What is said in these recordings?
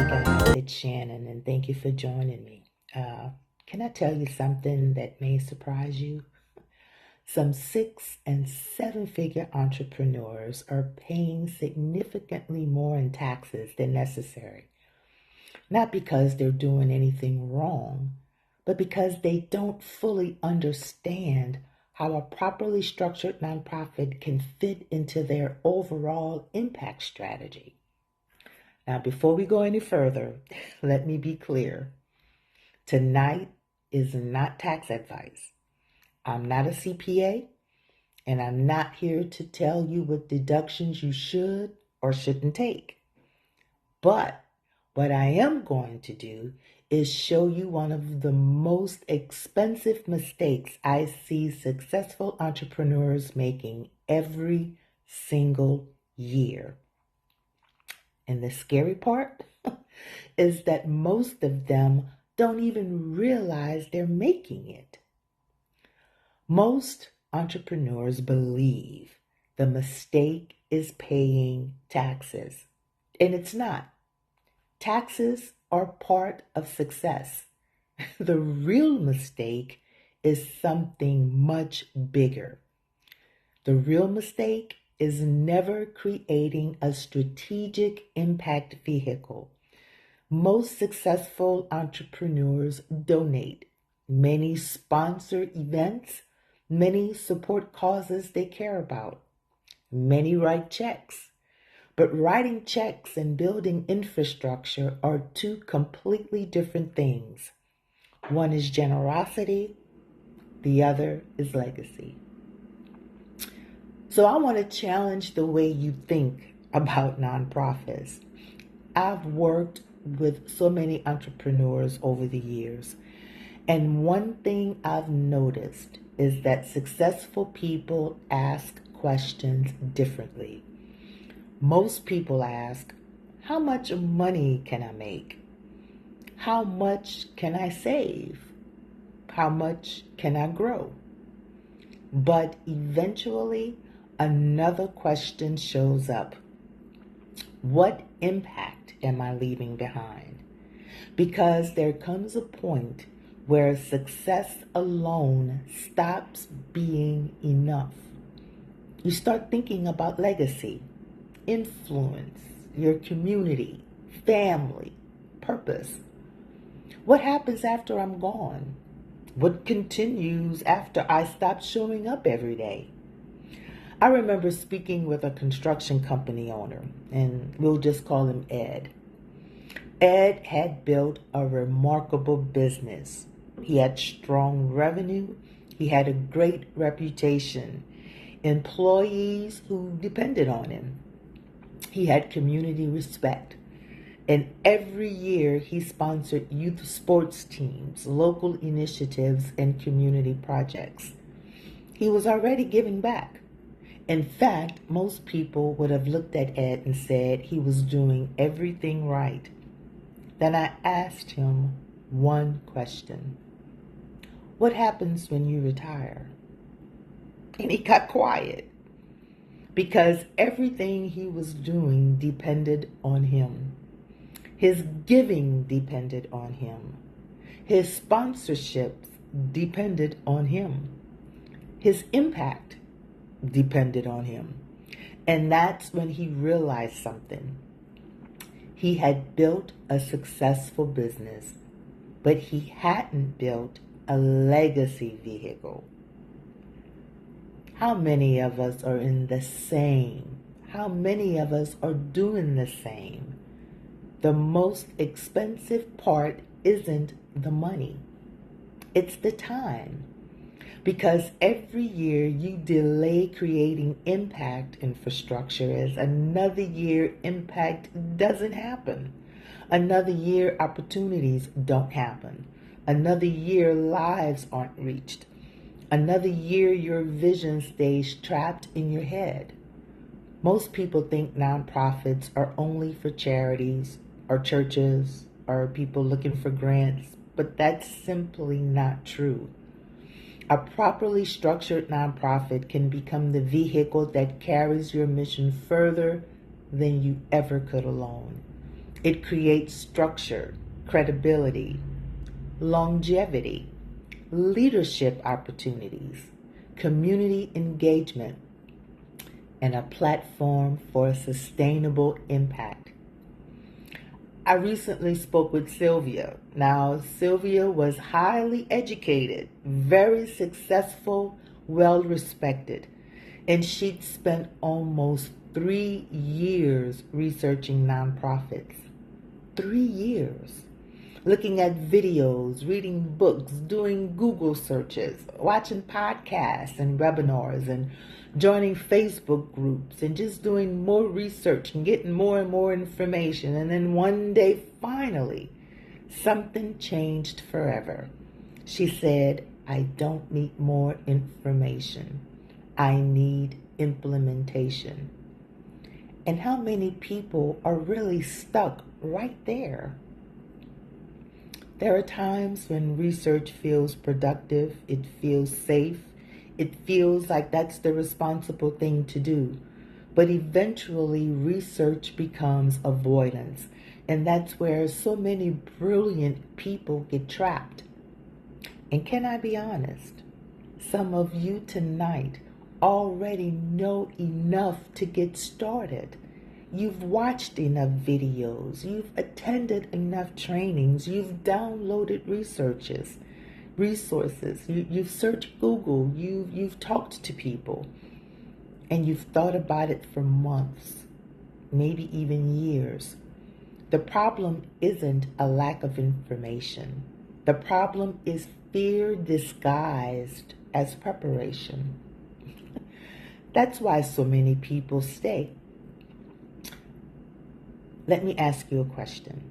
guys, it's Shannon, and thank you for joining me. Can I tell you something that may surprise you? Some 6 and 7 figure entrepreneurs are paying significantly more in taxes than necessary. Not because they're doing anything wrong, but because they don't fully understand how a properly structured nonprofit can fit into their overall impact strategy. Now, before we go any further, let me be clear. Tonight is not tax advice. I'm not a CPA, and I'm not here to tell you what deductions you should or shouldn't take. But what I am going to do is show you one of the most expensive mistakes I see successful entrepreneurs making every single year. And the scary part is that most of them don't even realize they're making it. Most entrepreneurs believe the mistake is paying taxes, and it's not. Taxes are part of success. The real mistake is something much bigger. The real mistake is never creating a strategic impact vehicle. Most successful entrepreneurs donate. Many sponsor events. Many support causes they care about. Many write checks. But writing checks and building infrastructure are two completely different things. One is generosity, the other is legacy. So I want to challenge the way you think about nonprofits. I've worked with so many entrepreneurs over the years, and one thing I've noticed is that successful people ask questions differently. Most people ask, how much money can I make? How much can I save? How much can I grow? But eventually, another question shows up. What impact am I leaving behind? Because there comes a point where success alone stops being enough. You start thinking about legacy, influence, your community, family, purpose. What happens after I'm gone? What continues after I stop showing up every day? I remember speaking with a construction company owner, and we'll just call him Ed. Ed had built a remarkable business. He had strong revenue. He had a great reputation. Employees who depended on him. He had community respect. And every year he sponsored youth sports teams, local initiatives, and community projects. He was already giving back. In fact, most people would have looked at Ed and said he was doing everything right. Then I asked him one question. What happens when you retire? And he got quiet because everything he was doing depended on him. His giving depended on him. His sponsorships depended on him. His impact depended on him. And that's when he realized something. He had built a successful business, but he hadn't built a legacy vehicle. How many of us are in the same? How many of us are doing the same? The most expensive part isn't the money. It's the time. Because every year you delay creating impact infrastructure as another year impact doesn't happen. Another year opportunities don't happen. Another year lives aren't reached. Another year your vision stays trapped in your head. Most people think nonprofits are only for charities or churches or people looking for grants, but that's simply not true. A properly structured nonprofit can become the vehicle that carries your mission further than you ever could alone. It creates structure, credibility, longevity, leadership opportunities, community engagement, and a platform for sustainable impact. I recently spoke with Sylvia. Now, Sylvia was highly educated, very successful, well respected, and she'd spent almost 3 years researching nonprofits. 3 years. Looking at videos, reading books, doing Google searches, watching podcasts and webinars, and joining Facebook groups, and just doing more research and getting more and more information. And then one day, finally, something changed forever. She said, I don't need more information. I need implementation. And how many people are really stuck right there? There are times when research feels productive, it feels safe, it feels like that's the responsible thing to do. But eventually, research becomes avoidance. And that's where so many brilliant people get trapped. And can I be honest? Some of you tonight already know enough to get started. You've watched enough videos, you've attended enough trainings, you've downloaded resources, you've searched Google, you've talked to people, and you've thought about it for months, maybe even years. The problem isn't a lack of information. The problem is fear disguised as preparation. That's why so many people stay. Let me ask you a question.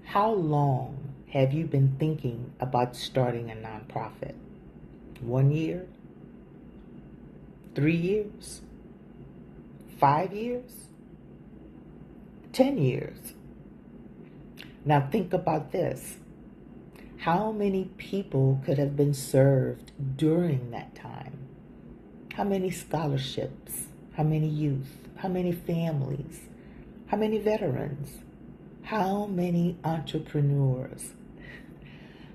How long have you been thinking about starting a nonprofit? 1 year? 3 years? 5 years? 10 years? Now think about this. How many people could have been served during that time? How many scholarships? How many youth? How many families? How many veterans? How many entrepreneurs?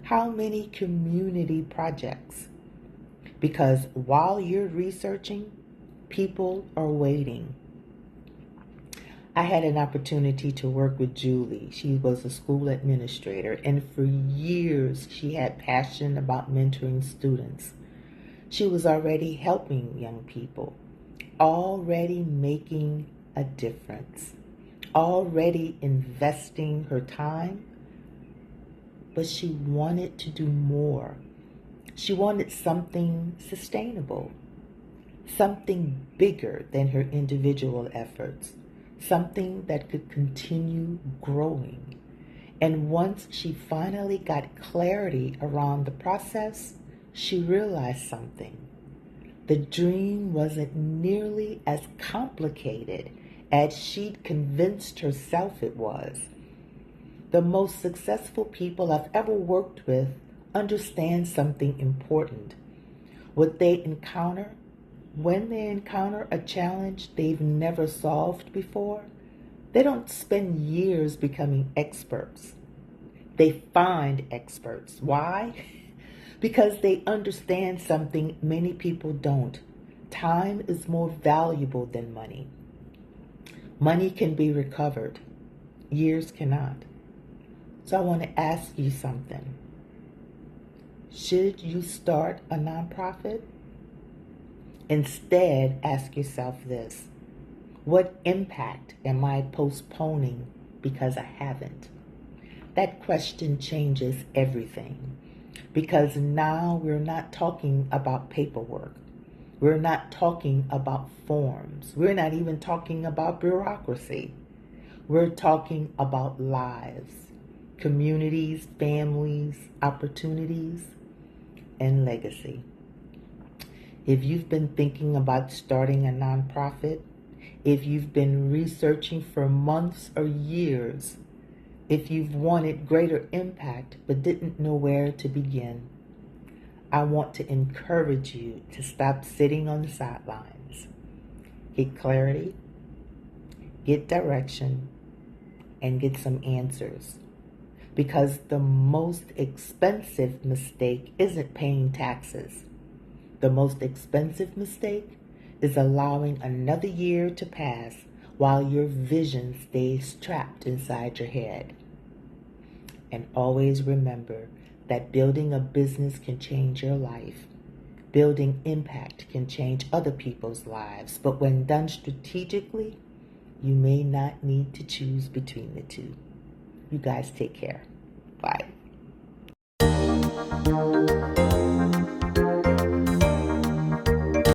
How many community projects? Because while you're researching, people are waiting. I had an opportunity to work with Julie. She was a school administrator, and for years she had passion about mentoring students. She was already helping young people, already making a difference, already investing her time, but she wanted to do more. She wanted something sustainable, something bigger than her individual efforts, something that could continue growing. And once she finally got clarity around the process, she realized something. The dream wasn't nearly as complicated as she'd convinced herself it was. The most successful people I've ever worked with understand something important. What they encounter, when they encounter a challenge they've never solved before, they don't spend years becoming experts. They find experts. Why? Because they understand something many people don't. Time is more valuable than money. Money can be recovered. Years cannot. So I want to ask you something. Should you start a nonprofit? Instead, ask yourself this. What impact am I postponing because I haven't? That question changes everything. Because now we're not talking about paperwork. We're not talking about forms. We're not even talking about bureaucracy. We're talking about lives, communities, families, opportunities, and legacy. If you've been thinking about starting a nonprofit, if you've been researching for months or years, if you've wanted greater impact but didn't know where to begin, I want to encourage you to stop sitting on the sidelines. Get clarity, get direction, and get some answers. Because the most expensive mistake isn't paying taxes. The most expensive mistake is allowing another year to pass while your vision stays trapped inside your head. And always remember that building a business can change your life. Building impact can change other people's lives, but when done strategically, you may not need to choose between the two. You guys take care. Bye.